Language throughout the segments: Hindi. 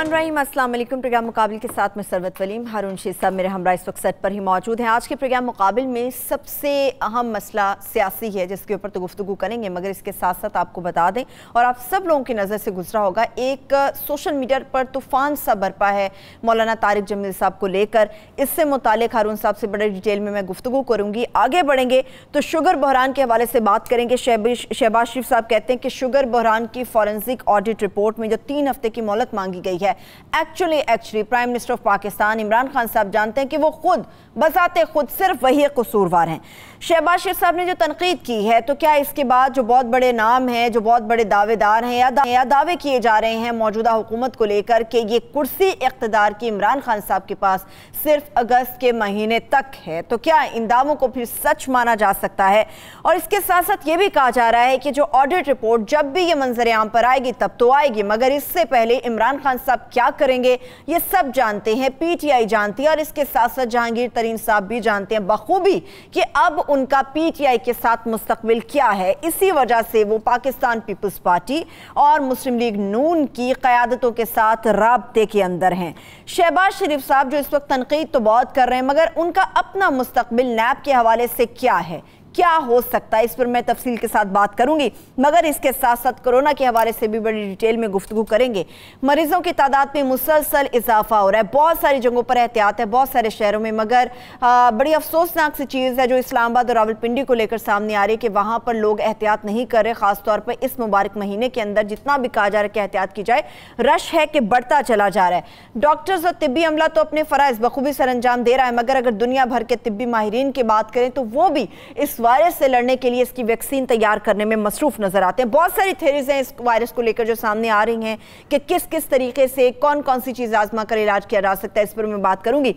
बिस्मिल्लाहिर्रहमानिर्रहीम। अस्सलाम वालेकुम। प्रोग्राम मुकाबिल के साथ मैं सरवत वलीम। हारून शीर साहब मेरे हमरा इस वक्त सेट पर ही मौजूद हैं। आज के प्रोग्राम मुकाबिल में सबसे अहम मसला सियासी है, जिसके ऊपर तो गुफ्तगू करेंगे, मगर इसके साथ साथ आपको बता दें और आप सब लोगों की नज़र से गुजरा होगा, एक सोशल मीडिया पर तूफ़ान सा बरपा है मौलाना तारिक जमील साहब को लेकर। इससे मुतालिक हारून साहब से बड़े डिटेल में मैं गुफ्तगू करूँगी। आगे बढ़ेंगे तो शुगर बहरान के हवाले से बात करेंगे। शहबाज शरीफ साहब कहते हैं कि शुगर बहरान की फॉरेंसिक ऑडिट रिपोर्ट में जो 3 हफ्ते की मोहलत मांगी गई है, actually prime minister of Pakistan Imran Khan साहब जानते हैं कि वो खुद बजाते खुद सिर्फ वही कसूरवार हैं। शहबाज शरीफ साहब ने जो तनकीद की है, तो क्या इसके बाद जो बहुत बड़े नाम हैं, जो बहुत बड़े दावेदार हैं या दावे किए जा रहे हैं मौजूदा हुकूमत को लेकर कि ये कुर्सी इख्तिदार की इमरान खान साहब के पास सिर्फ अगस्त के महीने तक है, तो क्या इन दावों को फिर सच माना जा सकता है? और इसके साथ साथ ये भी कहा जा रहा है कि जो ऑडिट रिपोर्ट जब भी ये मंजर आम पर आएगी तब तो आएगी, मगर इससे पहले इमरान खान साहब क्या करेंगे ये सब जानते हैं, पीटीआई जानती है, और इसके साथ साथ जहांगीर तरीन साहब भी जानते हैं बखूबी कि अब उनका पीटीआई के साथ मुस्तकबिल क्या है। इसी वजह से वो पाकिस्तान पीपल्स पार्टी और मुस्लिम लीग नून की क़यादतों के साथ राब्ते के अंदर हैं। शहबाज शरीफ साहब जो इस वक्त तनकीद तो बहुत कर रहे हैं, मगर उनका अपना मुस्तकबिल नैब के हवाले से क्या है, क्या हो सकता है, इस पर मैं तफसील के साथ बात करूंगी। मगर इसके साथ साथ कोरोना के हवाले से भी बड़ी डिटेल में गुफ्तगू करेंगे। मरीजों की तादाद में मुसलसल इजाफा हो रहा है, बहुत सारी जगहों पर एहतियात है, बहुत सारे शहरों में, मगर बड़ी अफसोसनाक सी चीज़ है जो इस्लामाबाद और रावलपिंडी को लेकर सामने आ रही है कि वहाँ पर लोग एहतियात नहीं कर रहे। ख़ासतौर पर इस मुबारक महीने के अंदर जितना भी कहा जा रहा है कि एहतियात की जाए, रश है कि बढ़ता चला जा रहा है। डॉक्टर्स और तिब्बी अमला तो अपने फ़राइज़ बखूबी सर अंजाम दे रहा है, मगर अगर दुनिया भर के तिब्बी माहिरीन की बात करें तो वो भी इस वायरस से लड़ने के लिए इसकी वैक्सीन तैयार करने में मसरूफ नजर आते हैं। बहुत सारी थ्योरीज हैं इस वायरस को लेकर जो सामने आ रही हैं कि किस किस तरीके से कौन कौन सी चीज आजमा कर इलाज किया जा सकता है, इस पर मैं बात करूंगी।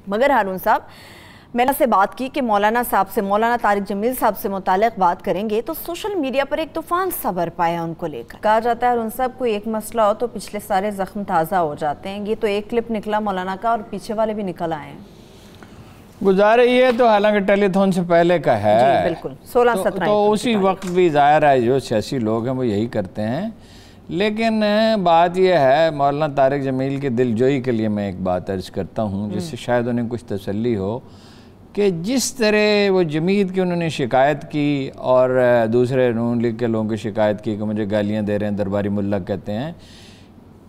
मगर हारून साहब, मैंने से बात की कि मौलाना साहब से, मौलाना तारिक जमील साहब से मुतालिक बात करेंगे, तो सोशल मीडिया पर एक तूफान सा बरपा है उनको लेकर। कहा जाता है हारून साहब कोई एक मसला हो तो पिछले सारे जख्म ताज़ा हो जाते हैं। ये तो एक क्लिप निकला मौलाना का और पीछे वाले भी निकल आए हैं। गुजारे ये तो हालांकि टेलीथॉन से पहले का है, जी बिल्कुल 16-17 तो उसी वक्त भी ज़ाहिर है जो सियासी लोग हैं वो यही करते हैं। लेकिन बात यह है, मौलाना तारिक जमील की दिलजोई के लिए मैं एक बात अर्ज़ करता हूँ जिससे शायद उन्हें कुछ तसल्ली हो कि जिस तरह वो जमीयत की उन्होंने शिकायत की और दूसरे नून लीग के लोगों की शिकायत की कि मुझे गालियाँ दे रहे हैं, दरबारी मुल्ला कहते हैं,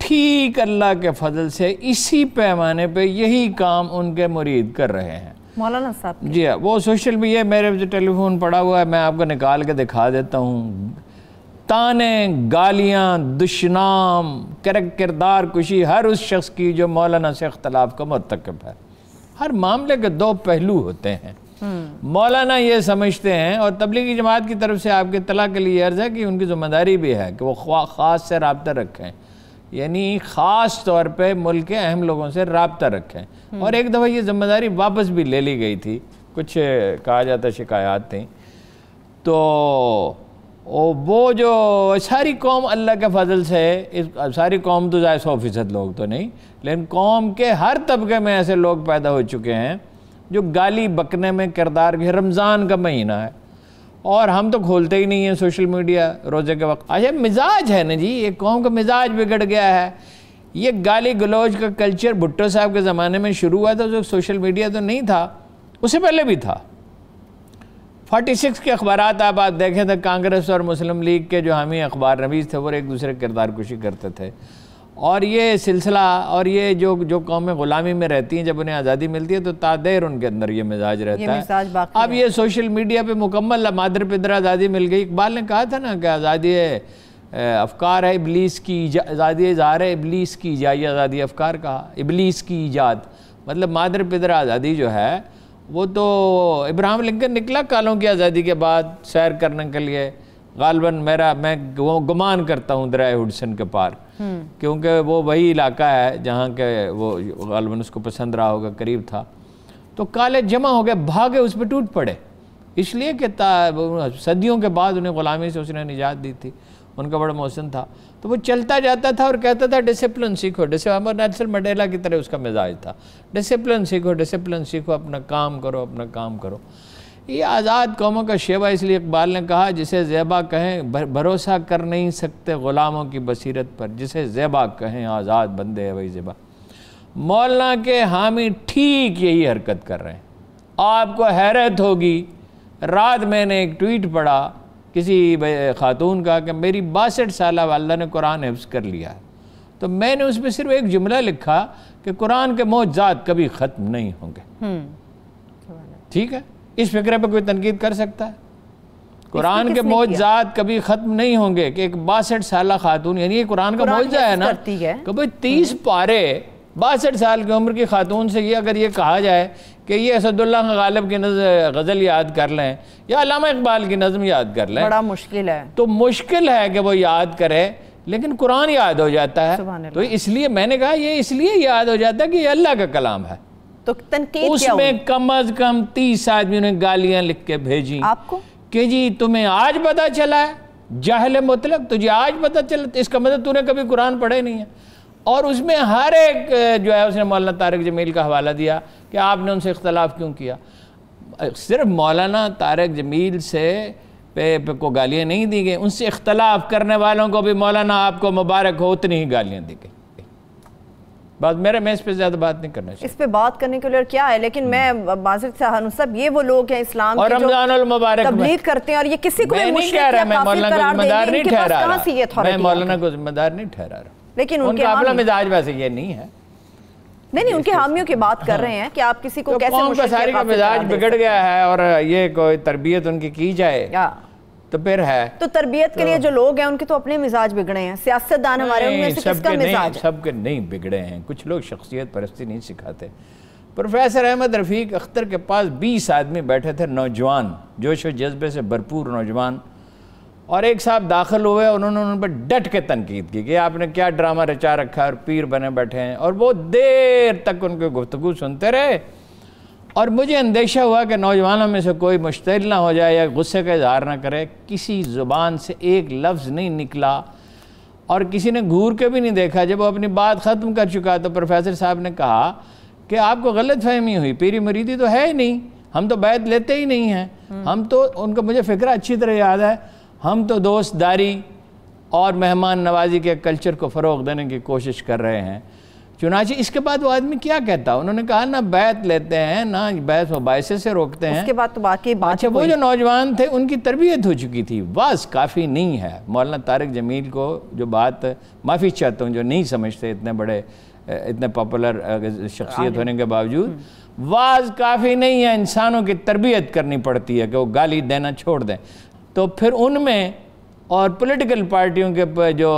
ठीक अल्लाह के फजल से इसी पैमाने पे यही काम उनके मुरीद कर रहे हैं मौलाना साहब। जी हाँ, वो सोशल मीडिया, मेरे जो टेलीफोन पड़ा हुआ है मैं आपको निकाल के दिखा देता हूँ। ताने, गालियाँ, दुश्नाम, किरदार कुशी हर उस शख्स की जो मौलाना से इख्तलाफ का मुर्तकिब है। हर मामले के 2 पहलू होते हैं। मौलाना ये समझते हैं, और तबलीगी जमात की तरफ से आपके इत्तला के लिए अर्ज़ है कि उनकी ज़िम्मेदारी भी है कि वो ख़ास से रब्ता रखें, यानी ख़ास तौर पे मुल्क के अहम लोगों से रब्ता रखें। और एक दफ़ा ये ज़िम्मेदारी वापस भी ले ली गई थी, कुछ कहा जाता शिकायत थी, तो वो जो सारी कौम अल्लाह के फजल से, सारी कौम तो ज़ाहिर 100% लोग तो नहीं, लेकिन कौम के हर तबके में ऐसे लोग पैदा हो चुके हैं जो गाली बकने में किरदार के। रमज़ान का महीना है और हम तो खोलते ही नहीं हैं सोशल मीडिया रोज़े के वक्त। अच्छा, मिजाज है ना जी, एक कौम का मिजाज बिगड़ गया है। ये गाली गलौज का कल्चर भुट्टो साहब के ज़माने में शुरू हुआ था, जो सोशल मीडिया तो नहीं था, उससे पहले भी था। 46 के अखबारात आप देखें तो कांग्रेस और मुस्लिम लीग के जो हामी अखबार नवीस थे वो एक दूसरे किरदार कुशी करते थे। और ये सिलसिला, और ये जो कौमें ग़ुलामी में रहती हैं, जब उन्हें आज़ादी मिलती है तो तादेर उनके अंदर ये मिजाज रहता है। अब ये सोशल मीडिया पे मुकम्मल मादर पिदर आज़ादी मिल गई। इकबाल ने कहा था ना कि आज़ादी अफ़कार है इबलीस की, आज़ादी इज़हार है इबलीस की इजाज़त, आज़ादी अफ़कार कहा, इबलीस की ईजाद, मतलब मादर पिदर आज़ादी जो है वो तो इब्राहिम लिंकन निकला कालों की आज़ादी के बाद सैर करने के लिए, गालबन मैं गुमान करता हूँ दरिया हुडसन के पार, क्योंकि वो वही इलाका है जहाँ के वो गालबन उसको पसंद रहा होगा, करीब था। तो काले जमा हो गए, भागे, उस पर टूट पड़े, इसलिए कि सदियों के बाद उन्हें ग़ुलामी से उसने निजात दी थी, उनका बड़ा मौसम था। तो वो चलता जाता था और कहता था डिसिप्लिन सीखो, नेल्सन मंडेला की तरह उसका मिजाज था, डिसिप्लिन सीखो, डिसिप्लिन सीखो, अपना काम करो, अपना काम करो। ये आज़ाद कौमों का शेवा, इसलिए इकबाल ने कहा जिसे ज़ेबा कहें भरोसा कर नहीं सकते ग़ुलामों की बसीरत पर, जिसे ज़ेबा कहें आज़ाद बंदे है वही ज़ेबा। मौलाना के हामी ठीक यही हरकत कर रहे हैं। आपको हैरत होगी, रात मैंने एक ट्वीट पढ़ा किसी खातून का कि मेरी 62 साल वालदा ने कुरान हिफ्ज़ कर लिया है, तो मैंने उसमें सिर्फ एक जुमला लिखा कि कुरान के मौज़ात कभी ख़त्म नहीं होंगे। ठीक है, इस फिक्रे पर कोई तनकीद कर सकता है? कुरान के मौज़ात कभी ख़त्म नहीं होंगे कि एक 62 साल खातून, यानी ये कुरान का मौज़ा है ना कि भाई 30 पारे 62 साल की उम्र की खातून से ये अगर ये कहा जाए कि ये असदुल्लाह गालिब की गज़ल याद कर लें या अल्लामा इकबाल की नज़म याद कर लें, बड़ा मुश्किल है। तो मुश्किल है कि वो याद करे, लेकिन कुरान याद हो जाता है। तो इसलिए मैंने कहा ये इसलिए याद हो जाता है कि ये अल्लाह का कलाम है। तो तनकीद उसमें कम अज कम 30 आदमियों ने गालियां लिख के भेजी आपको कि जी तुम्हें आज पता चला है, जाहिल मुतलक, तुझे आज पता चला, इसका मतलब तूने कभी कुरान पढ़े नहीं है। और उसमें हर एक जो है उसने मौलाना तारिक जमील का हवाला दिया कि आपने उनसे इख्तलाफ क्यों किया। सिर्फ मौलाना तारिक जमील से पे को गालियाँ नहीं दी गई, उनसे इख्तलाफ करने वालों को भी मौलाना आपको मुबारक हो उतनी ही गालियाँ दी गई। बात मैं इस पे ज़्यादा बात नहीं करना चाहिए, इस पे बात करने के लिए क्या है, लेकिन मैं माज़रत से हारून साहब, ये वो लोग हैं इस्लाम और रमज़ानुल मुबारक तबलीग करते हैं और ये किसी को मैं नहीं कह रहा, मैं मौलाना को जिम्मेदार नहीं ठहरा रहा, मैं मौलाना को जिम्मेदार नहीं ठहरा रहा, लेकिन उनका अपना मिजाज वैसे ये नहीं है। नहीं, उनके हामियों की बात कर रहे हैं कि आप किसी को कैसे मुश्किल सारी का मिजाज बिगड़ गया है और ये कोई तरबियत उनकी की जाए तो फिर है। तो तरबियत के लिए जो लोग हैं उनके तो अपने मिजाज बिगड़े हैं, सियासतदान हमारे, उनमें से किसका मिजाज? सबके नहीं बिगड़े हैं, कुछ लोग शख्सियत परस्ती नहीं सिखाते। प्रोफेसर अहमद रफ़ीक अख्तर के पास 20 आदमी बैठे थे, नौजवान, जोश व जज्बे से भरपूर नौजवान, और एक साहब दाखिल हुए, उन्होंने उन पर डट के तनकीद की कि आपने क्या ड्रामा रचा रखा है और पीर बने बैठे हैं, और बहुत देर तक उनकी गुफ्तगू सुनते रहे। और मुझे अंदेशा हुआ कि नौजवानों में से कोई मुश्तिल ना हो जाए या गुस्से का इजहार ना करे। किसी ज़ुबान से एक लफ्ज़ नहीं निकला और किसी ने घूर के भी नहीं देखा। जब वो अपनी बात ख़त्म कर चुका तो प्रोफेसर साहब ने कहा कि आपको गलत फहमी हुई, पीरी मुरीदी तो है ही नहीं, हम तो बैत लेते ही नहीं हैं, हम तो, उनका मुझे फ़िक्र अच्छी तरह याद है, हम तो दोस्तदारी और मेहमान नवाजी के कल्चर को फ़रोग़ देने की कोशिश कर रहे हैं। चुनांचे इसके बाद वो आदमी क्या कहता, उन्होंने कहा ना बैत लेते हैं ना बैत मुबाइसे से रोकते हैं। उसके बाद तो बाकी बात, अच्छा, वो जो नौजवान थे उनकी तरबियत हो चुकी थी, बस काफ़ी नहीं है। मौलाना तारिक जमील को जो बात, माफ़ी चाहता हूँ जो नहीं समझते, इतने बड़े इतने पॉपुलर शख्सियत होने के बावजूद, वाज काफ़ी नहीं है, इंसानों की तरबियत करनी पड़ती है कि वो गाली देना छोड़ दें। तो फिर उनमें और पॉलिटिकल पार्टियों के जो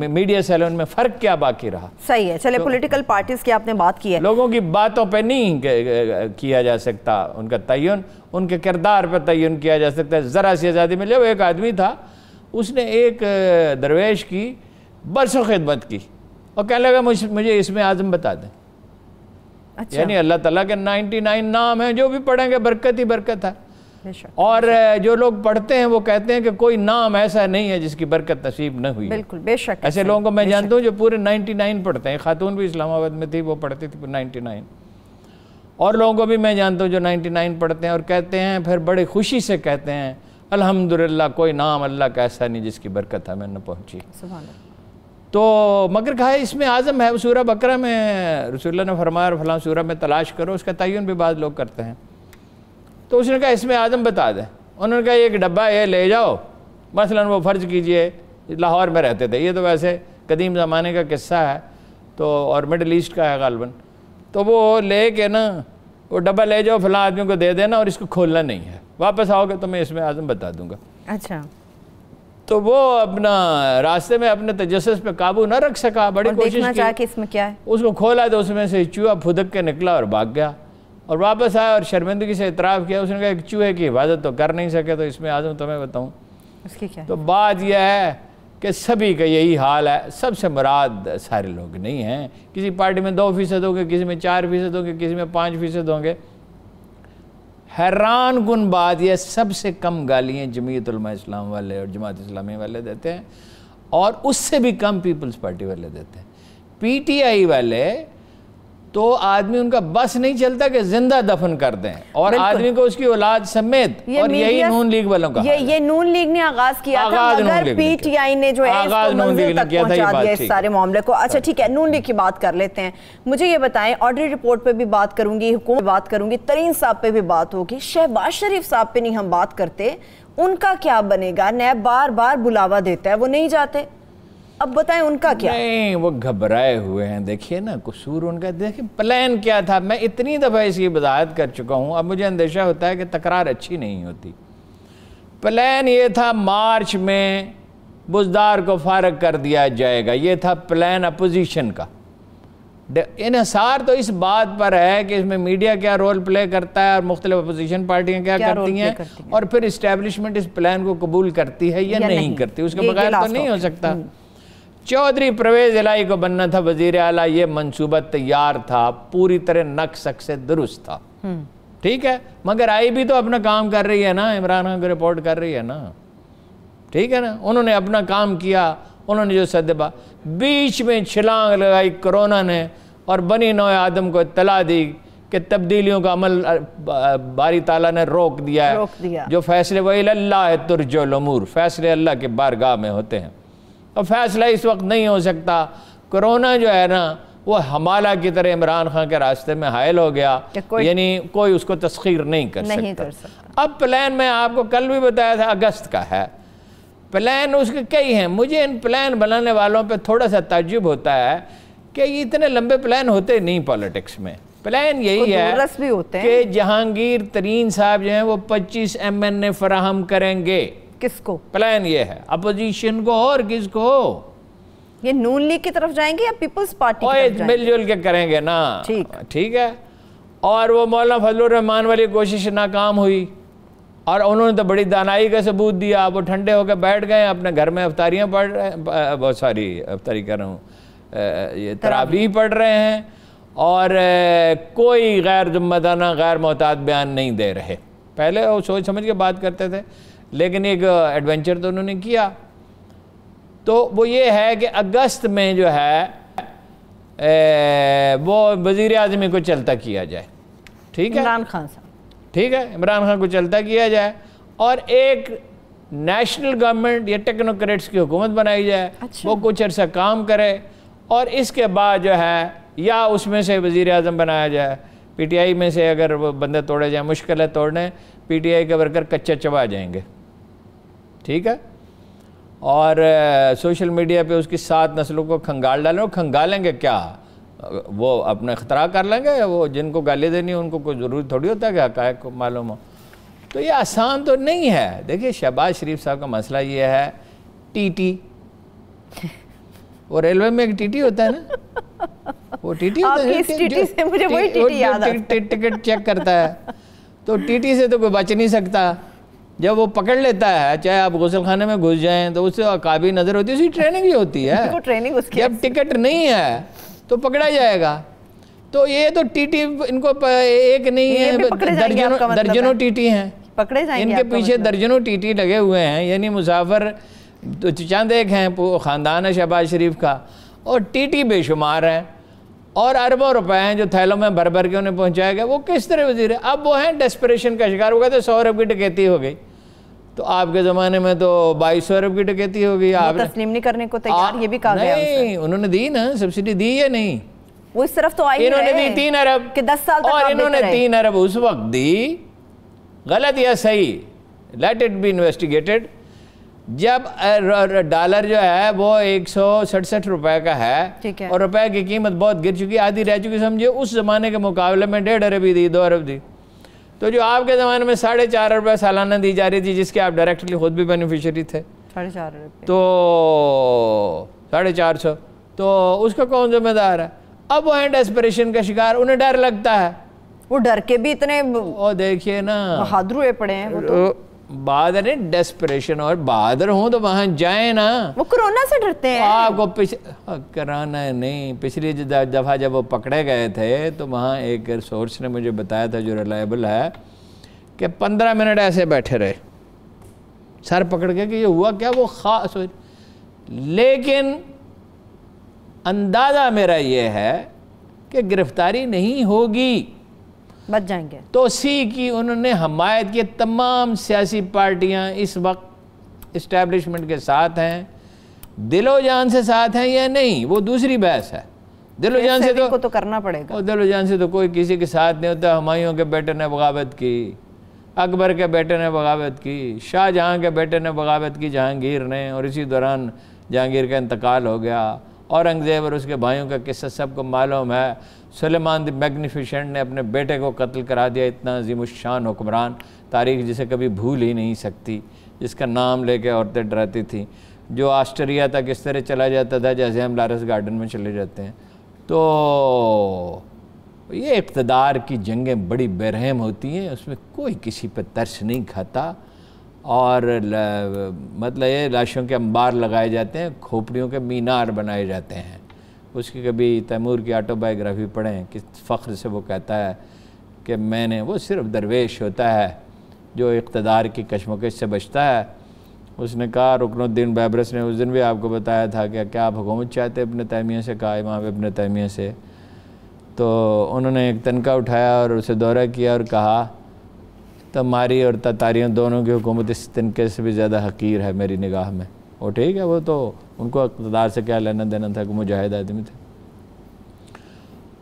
मीडिया सेल, उनमें फ़र्क क्या बाकी रहा? सही है, चले, पॉलिटिकल पार्टीज़ की आपने बात की है, लोगों की बातों पे नहीं किया जा सकता उनका तयन, उनके किरदार पर तयन किया जा सकता है। ज़रा सी आज़ादी मिले। वो एक आदमी था, उसने एक दरवेश की बरसों खिदमत की और कहने लगा मुझे इसमें आज़म बता दें। अच्छा। यानी अल्लाह ताला के 99 नाम हैं, जो भी पढ़ेंगे बरकत ही बरकत है। और जो लोग पढ़ते हैं वो कहते हैं कि कोई नाम ऐसा नहीं है जिसकी बरकत नसीब न हुई। बिल्कुल, बेशक ऐसे लोगों को मैं जानता हूँ जो पूरे 99 पढ़ते हैं। खातून भी इस्लामाबाद में थी, वो पढ़ती थी 99, और लोगों को भी मैं जानता हूँ जो 99 पढ़ते हैं और कहते हैं, फिर बड़ी खुशी से कहते हैं अल्हम्दुलिल्लाह कोई नाम अल्लाह का ऐसा नहीं जिसकी बरकत हमें न पहुँची। तो मगर कहा इसमें आज़म है, सूरह बकरा में रसूलुल्लाह ने फरमाया फलां सूरह में तलाश करो, उसका तयन भी बाद लोग करते हैं। तो उसने कहा इसमें आज़म बता दें। उन्होंने कहा एक डब्बा है, ले जाओ, मसलन वो फ़र्ज़ कीजिए लाहौर में रहते थे, ये तो वैसे कदीम ज़माने का किस्सा है, तो और मिडल ईस्ट का है गालबन, तो वो ले के ना वो डब्बा ले जाओ, फलां आदमी को दे देना और इसको खोलना नहीं है, वापस आओगे तो मैं इसमें आज़म बता दूँगा। अच्छा। तो वो अपना रास्ते में अपने तजस्सुस पे काबू न रख सका, बड़ी कोशिश की कि इसमें क्या है, उसको खोला तो उसमें से चूहा फुदक के निकला और भाग गया और वापस आया और शर्मिंदगी से इतराफ़ किया। उसने कहा एक चूहे की हिफाजत तो कर नहीं सके, तो इसमें आज़म तुम्हें बताऊँ उसकी क्या। तो बात यह है कि सभी का यही हाल है, सबसे मुराद सारे लोग नहीं हैं। किसी पार्टी में 2% होंगे, किसी में 4% होंगे, किसी में 5% होंगे। हैरान कुन बात यह, सबसे कम गालियाँ जमीयत उलमा इस्लाम वाले और जमात इस्लामी वाले देते हैं और उससे भी कम पीपल्स पार्टी वाले देते हैं। PTI वाले तो आदमी उनका बस नहीं चलता कि जिंदा दफन कर दें, और आदमी को उसकी औलाद समेत। और यही नून लीग वालों का ये नून लीग ने आगाज किया था, मगर पीटीआई ने जो है इसको मंजिल तक पहुंचा दिया इस सारे मामले को। अच्छा ठीक है, नून लीग की बात कर लेते हैं। मुझे ये बताएं, ऑडिट रिपोर्ट पे भी बात करूंगी, हुकूमत बात करूंगी, तरीन साहब पे भी बात होगी, शहबाज शरीफ साहब पे नहीं हम बात करते, उनका क्या बनेगा? नैब बार बार बुलावा देता है, वो नहीं जाते, अब बताएं उनका क्या? नहीं, वो घबराए हुए हैं। देखिए ना, कसूर उनका, देखिए प्लान क्या था। मैं इतनी दफ़ा इसकी वजाहत कर चुका हूँ, अब मुझे अंदेशा होता है कि तकरार अच्छी नहीं होती। प्लान ये था मार्च में बुज़दार को फारग कर दिया जाएगा, ये था प्लान अपोजिशन का। इन्हिसार तो इस बात पर है कि इसमें मीडिया क्या रोल प्ले करता है और मुख्तलिफ अपोजिशन पार्टियाँ क्या करती हैं, और फिर इस्टेब्लिशमेंट इस प्लान को कबूल करती है या नहीं करती, उसके बगैर तो नहीं हो सकता। चौधरी परवेज इलाही को बनना था वजीर आला, ये मंसूबा तैयार था, पूरी तरह नक्शक से दुरुस्त था, ठीक है। मगर आई भी तो अपना काम कर रही है ना, इमरान खान को रिपोर्ट कर रही है ना, ठीक है ना। उन्होंने अपना काम किया, उन्होंने जो सदबा, बीच में छलांग लगाई कोरोना ने, और बनी नौ आदम को इत्तला दी कि तब्दीलियों का अमल बारी ताला ने रोक दिया है। जो फैसले वही अल्लाह तुरजुल उमूर, फैसले अल्लाह के बारगाह में होते हैं, और फैसला इस वक्त नहीं हो सकता। कोरोना जो है ना, वो हमाला की तरह इमरान खान के रास्ते में हायल हो गया, यानी कोई उसको तस्खीर नहीं कर सकता। अब प्लान मैं आपको कल भी बताया था, अगस्त का है प्लान, उसके कई हैं। मुझे इन प्लान बनाने वालों पे थोड़ा सा ताज्जुब होता है कि ये इतने लंबे प्लान होते नहीं पॉलिटिक्स में। प्लान यही है कि जहांगीर तरीन साहब जो हैं वो 25 MN फराहम करेंगे। किसको? प्लान ये है अपोजिशन को, और किसको? ये नून लीग की तरफ जाएंगे या पीपल्स पार्टी की तरफ जाएंगे? मिलजुल के करेंगे ना, ठीक है। और वो मौलाना फजलुर रहमान वाली कोशिश नाकाम हुई, और उन्होंने तो बड़ी दानाई का सबूत दिया। वो ठंडे होकर बैठ गए अपने घर में, अफ्तारियाँ पढ़ रहे हैं, बहुत सारी अफ्तारी कर रहा हूँ, ये तराबी पढ़ रहे हैं, और कोई गैर जिम्मेदाराना गैर मोहतात बयान नहीं दे रहे। पहले वो सोच समझ के बात करते थे, लेकिन एक एडवेंचर तो उन्होंने किया। तो वो ये है कि अगस्त में जो है वो वज़ीर आज़मी को चलता किया जाए, ठीक है, इमरान खान साहब, ठीक है, इमरान खान को चलता किया जाए, और एक नेशनल गवर्नमेंट या टेक्नोक्रेट्स की हुकूमत बनाई जाए। अच्छा। वो कुछ अर्सा काम करे, और इसके बाद जो है या उसमें से वज़ीर आज़म बनाया जाए। PTI में से अगर वो बंदे तोड़े जाए, मुश्किल है तोड़ने, PTI के वर्कर कच्चा चबा जाएंगे, ठीक है। और सोशल मीडिया पे उसकी 7 नस्लों को खंगाल डालें। वो खंगालेंगे क्या? वो अपना खतरा कर लेंगे। वो जिनको गाली देनी उनको कोई ज़रूरी थोड़ी होता है कि हक़ाइक़ को मालूम हो। तो ये आसान तो नहीं है। देखिए, शहबाज शरीफ साहब का मसला ये है, TT, वो रेलवे में एक TT होता है ना, वो TT होता है, टिकट चेक करता है। तो TT से तो कोई बच नहीं सकता। जब वो पकड़ लेता है, चाहे आप गुसल खाने में घुस जाएं, तो उससे काबी नजर होती है, उसकी ट्रेनिंग भी होती है। ट्रेनिंग उसकी, जब टिकट नहीं है तो पकड़ा जाएगा। तो ये तो TT इनको एक नहीं है, दर्जनों TT हैं, पकड़े जाएंगे। इनके पीछे दर्जनों TT लगे हुए हैं, यानी मुसाफिर तो चंद एक हैं, ख़ानदान है शहबाज शरीफ का, और TT बेशुमार हैं, और अरबों रुपए हैं जो थैलों में भर भर के उन्हें पहुँचाया गया। वो किस तरह वजीर है? अब वो हैं डेस्परेशन का शिकार। वो कहते 100 अरब की डकैती हो गई, तो आपके ज़माने में तो 2200 अरब की डकैती हो गई। आप तस्लीम नहीं करने को तैयार, ये भी कहा गया नहीं, उन्होंने दी ना, सब्सिडी दी या नहीं? वो इस तरफ तो आई, इन्होंने दी 3 अरब कि 10 साल तक, और इन्होंने 3 अरब उस वक्त दी, गलत या सही, लेट इट बी इन्वेस्टिगेटेड, जब डॉलर जो है वो 167 रुपए का है, और रुपए की कीमत बहुत गिर चुकी, आधी रह चुकी, समझिए। उस ज़माने के मुकाबले में 1.5 अरब दी, 2 अरब दी। तो जो आपके ज़माने में 4.5 अरब सालाना दी जा रही थी, जिसके आप डायरेक्टली खुद भी बेनिफिशियरी थे, 4.5 अरब, तो 450, तो उसका कौन जिम्मेदार है? अब वो हैं डेस्परेशन का शिकार, उन्हें डर लगता है। वो डर के भी इतने, और देखिए ना, बहादुर हुए पड़े हैं वो तो। बहादुर है, डेस्परेशन, और बहादुर हूँ तो वहाँ जाए ना। वो कोरोना से डरते हैं। आपको कोरोना नहीं, पिछली दफ़ा जब वो पकड़े गए थे, तो वहाँ एक सोर्स ने मुझे बताया था जो रिलायबल है, कि 15 मिनट ऐसे बैठे रहे सर पकड़ के कि ये हुआ क्या, वो खास। लेकिन अंदाज़ा मेरा ये है कि गिरफ्तारी नहीं होगी, बच जाएंगे। तो सी की उन्होंने हमायत की। तमाम सियासी पार्टियां इस वक्त इस्टेब्लिशमेंट के साथ हैं, दिलो जान से साथ हैं या नहीं वो दूसरी बहस है। दिलो जान से तो करना पड़ेगा, और दिलो जान से तो कोई किसी के साथ नहीं होता। हुमायूं के बेटे ने बगावत की, अकबर के बेटे ने बगावत की, शाहजहां के बेटे ने बगावत की जहांगीर ने, और इसी दौरान जहांगीर का इंतकाल हो गया। औरंगज़ेब और उसके भाइयों का किस्सा सबको मालूम है। सुलेमान द मैग्निफिसेंट ने अपने बेटे को कत्ल करा दिया, इतना अजीमुश्शान हुक्मरान, तारीख़ जिसे कभी भूल ही नहीं सकती, जिसका नाम लेके औरतें डराती थीं, जो ऑस्ट्रिया तक इस तरह चला जाता था जैसे हम लारस गार्डन में चले जाते हैं। तो ये इक़्तिदार की जंगें बड़ी बेरहम होती हैं, उसमें कोई किसी पर तरस नहीं खाता, और मतलब ये लाशों के अंबार लगाए जाते हैं, खोपड़ियों के मीनार बनाए जाते हैं। उसकी कभी तैमूर की ऑटोबायोग्राफी पढ़ें, किस फ़ख्र से वो कहता है कि मैंने, वो सिर्फ दरवेश होता है जो इक़्तिदार की कशमकश से बचता है। उसने कहा, रुकनुद्दीन बैबरस ने उस दिन भी आपको बताया था कि क्या आप हुकूमत चाहते इब्न तैमिया से, कहा इमाम इब्न तैमिया से। तो उन्होंने एक तनका उठाया और उसे दौरा किया और कहा, तुम्हारी और ततारियों दोनों की हुकूमत इस तनके से भी ज़्यादा हकीर है मेरी निगाह में। वो ठीक है, वो तो उनको इक़्तिदार से क्या लेना देना था कि मुजाहिद आदमी थे।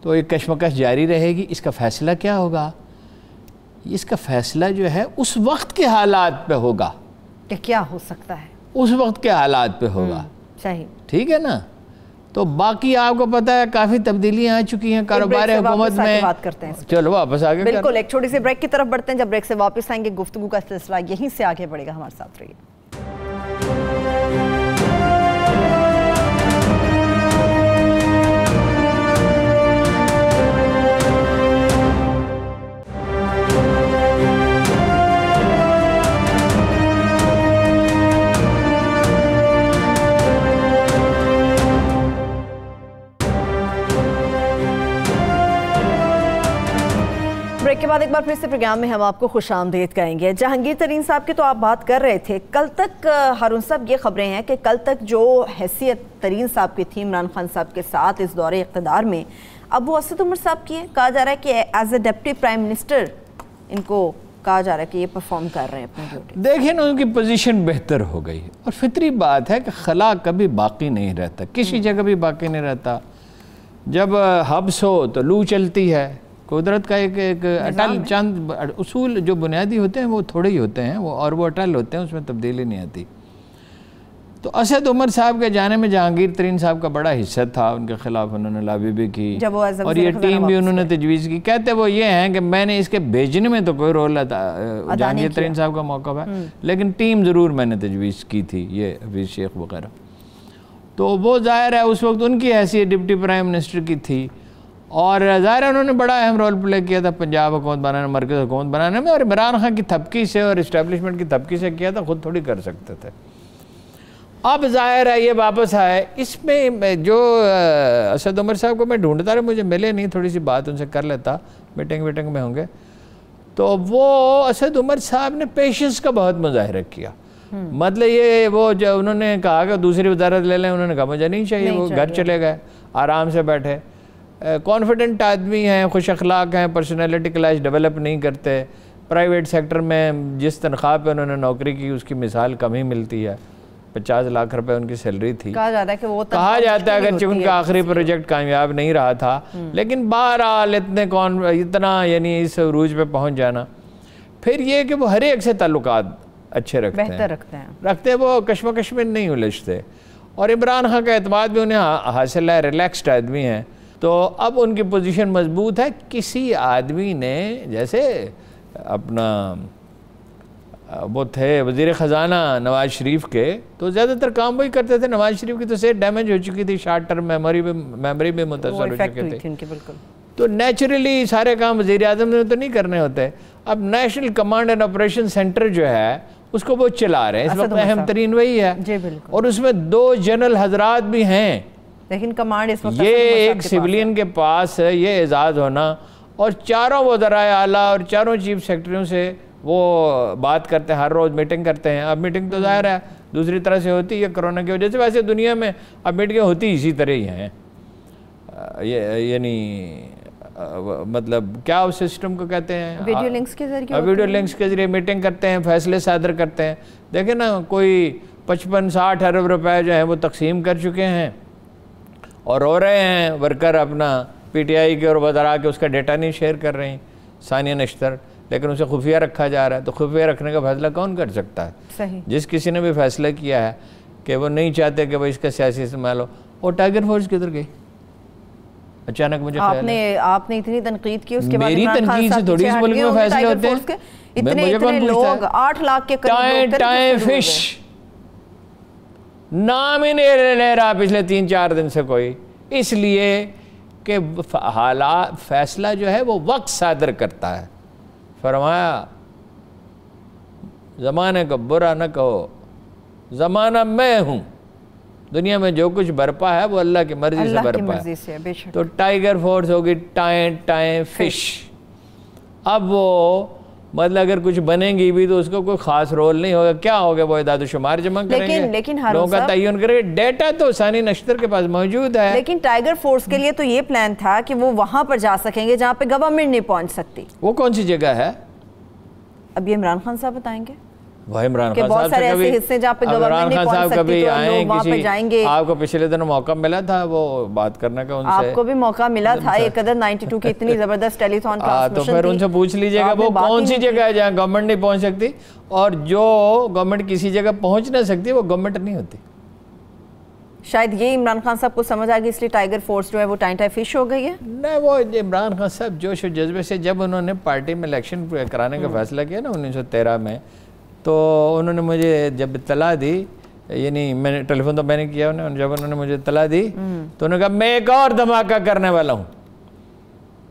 तो ये कशमकश जारी रहेगी। इसका फ़ैसला क्या होगा? इसका फ़ैसला जो है उस वक्त के हालात पे होगा कि क्या हो सकता है, उस वक्त के हालात पे होगा। सही, ठीक है ना। तो बाकी आपको पता है काफ़ी तब्दीलियां आ चुकी हैं कारोबार हुकूमत में। बात करते हैं, चलो वापस आगे, बिल्कुल एक छोटी सी ब्रेक की तरफ बढ़ते हैं। जब ब्रेक से वापस आएंगे गुफ्तगू का सिलसिला यहीं से आगे बढ़ेगा, हमारे साथ रहिए। ब्रेक के बाद एक बार फिर से प्रोग्राम में हम आपको खुशामदीद कहेंगे। जहांगीर तरीन साहब की तो आप बात कर रहे थे, कल तक हारून साहब ये खबरें हैं कि कल तक जो हैसियत तरीन साहब की थी इमरान खान साहब के साथ इस दौरे इक़्तिदार में, अब वो असद उमर साहब की है। कहा जा रहा है कि as a deputy prime minister इनको कहा जा रहा है कि ये परफॉर्म कर रहे हैं अपनी ड्यूटी। देखिए ना, उनकी पोजीशन बेहतर हो गई है, और फितरी बात है कि खला कभी बाकी नहीं रहता, किसी जगह भी बाकी नहीं रहता। जब हब्स हो तो लू चलती है। कुदरत का एक अटल चंद उसूल जो बुनियादी होते हैं वो थोड़े ही होते हैं, वो और वो अटल होते हैं, उसमें तब्दीली नहीं आती। तो असद उमर साहब के जाने में जहांगीर तरीन साहब का बड़ा हिस्सा था, उनके खिलाफ उन्होंने लाबी भी की और ये टीम भी उन्होंने तजवीज़ की। कहते वो ये हैं कि मैंने इसके भेजने में तो कोई रोल जहांगीर तरीन साहब का मौका है, लेकिन टीम ज़रूर मैंने तजवीज़ की थी, ये हफीज़ शेख वगैरह। तो वो ज़ाहिर है उस वक्त उनकी हैसियत डिप्टी प्राइम मिनिस्टर की थी, और ज़ाहिर है उन्होंने बड़ा अहम रोल प्ले किया था पंजाब हुकूमत बनाने, मरकज़ हुकूमत बनाने में, और इमरान खान की थपकी से और इस्टेब्लिशमेंट की थपकी से किया था, खुद थोड़ी कर सकते थे। अब ज़ाहिर है ये वापस आए। इसमें जो असद उमर साहब को मैं ढूंढता रहा, मुझे मिले नहीं, थोड़ी सी बात उनसे कर लेता, मीटिंग वीटिंग में होंगे। तो वो असद उमर साहब ने पेशेंस का बहुत मुजाहिरा किया। मतलब ये वो जब उन्होंने कहा कि दूसरी वजारत ले लें, उन्होंने कहा मुझे नहीं चाहिए, वो घर चले गए, आराम से बैठे। कॉन्फिडेंट आदमी हैं, खुश अखलाक हैं, पर्सनैलिटी क्लैश डेवलप नहीं करते। प्राइवेट सेक्टर में जिस तनख्वाह पे उन्होंने नौकरी की उसकी मिसाल कम ही मिलती है। 50 लाख रुपए उनकी सैलरी थी। कहा जाता है कि वो कहा जाता है अगर उनका आखिरी प्रोजेक्ट कामयाब नहीं रहा था, लेकिन बहरहाल इतना यानी इस उरूज पे पहुंच जाना। फिर ये कि वो हर एक से ताल्लुकात अच्छे रखते हैं, वो कश्मकश में नहीं उलझते, और इमरान खान का एतमाद भी उन्हें हासिल है, रिलैक्स्ड आदमी हैं। तो अब उनकी पोजीशन मजबूत है। किसी आदमी ने जैसे अपना वो थे वज़ीर ख़जाना नवाज शरीफ के, तो ज़्यादातर काम वही करते थे। नवाज शरीफ की तो सेहत डैमेज हो चुकी थी, शॉर्ट टर्म मेमोरी में मुतासर हो चुके थे, तो नेचुरली सारे काम वज़ीर आज़म ने तो नहीं करने होते। अब national command and operation centre जो है उसको वो चला रहे हैं, इस वक्त अहम तरीन वही है, और उसमें 2 जनरल हजरात भी हैं, लेकिन कमांड इस वक्त ये एक सिविलियन के पास है ये एजाज़ होना। और चारों वज़राए आला और चारों चीफ सेक्रेटरियों से वो बात करते हैं, हर रोज़ मीटिंग करते हैं। अब मीटिंग तो ज़ाहिर है दूसरी तरह से होती है कोरोना की वजह से, वैसे दुनिया में अब मीटिंगें होती इसी तरह ही हैं। यानी मतलब क्या उस सिस्टम को कहते हैं, वीडियो लिंक्स के जरिए, वीडियो लिंक्स के जरिए मीटिंग करते हैं, फैसले सादर करते हैं। देखें ना, कोई 55-60 अरब रुपए जो है वो तकसीम कर चुके हैं और रो रहे हैं वर्कर अपना पीटीआई के और वज़रा के, उसका डेटा नहीं शेयर कर रहे हैं सानिया नश्तर, लेकिन उसे खुफिया रखा जा रहा है। तो खुफिया रखने का फैसला कौन कर सकता है? सही। जिस किसी ने भी फैसला किया है कि वो नहीं चाहते कि भाई इसका सियासी इस्तेमाल हो, वो टाइगर फोर्स किधर गई? अचानक मुझे आपने इतनी तनकीद की, उसके बाद मेरी तनकीद से थोड़ी इस मुल्क में फैसले होते हैं। इतने लोग 8 लाख के करीब टाइम फिश नाम ही नहीं ले रहा पिछले 3-4 दिन से कोई, इसलिए कि हालात फैसला जो है वो वक्त सादर करता है। फरमाया ज़माने को बुरा न कहो, ज़माना मैं हूँ, दुनिया में जो कुछ बरपा है वो अल्लाह की मर्जी से बरपा है। तो टाइगर फोर्स होगी टाइम फिश। अब वो मतलब अगर कुछ बनेंगी भी तो उसको कोई खास रोल नहीं होगा। क्या होगा? वो इदाद शुमार जमा करेंगे, लेकिन लोगों का तयन करेंगे। डेटा तो सानी नश्तर के पास मौजूद है। लेकिन टाइगर फोर्स के लिए तो ये प्लान था कि वो वहां पर जा सकेंगे जहां पे गवर्नमेंट नहीं पहुंच सकती। वो कौन सी जगह है? अब ये इमरान खान साहब बताएंगे। भाई इमरान खान साहब से कभी आए किसी, आपको पिछले दिन मौका मिला था वो बात करने का उनसे? आपको भी मौका मिला था एक कदर 92 की इतनी जबरदस्त टेलीथॉन तो फिर उनसे पूछ लीजिएगा वो कौन सी जगह है जहाँ गवर्नमेंट नहीं पहुंच सकती, और जो गवर्नमेंट किसी जगह पहुंच ना सकती वो गवर्नमेंट नहीं होती। शायद ये इमरान खान साहब को समझ आ गई, इसलिए टाइगर फोर्स जो है वो टाइम फिश हो गई है। नहीं, वो इमरान खान साहब जोश और जज्बे से जब उन्होंने पार्टी में इलेक्शन कराने का फैसला किया ना 1913 में, तो उन्होंने मुझे जब इत्तला दी, यानी मैंने टेलीफोन तो मैंने किया उन्हें, जब उन्होंने मुझे इत्तला दी तो उन्होंने कहा मैं एक और धमाका करने वाला हूँ,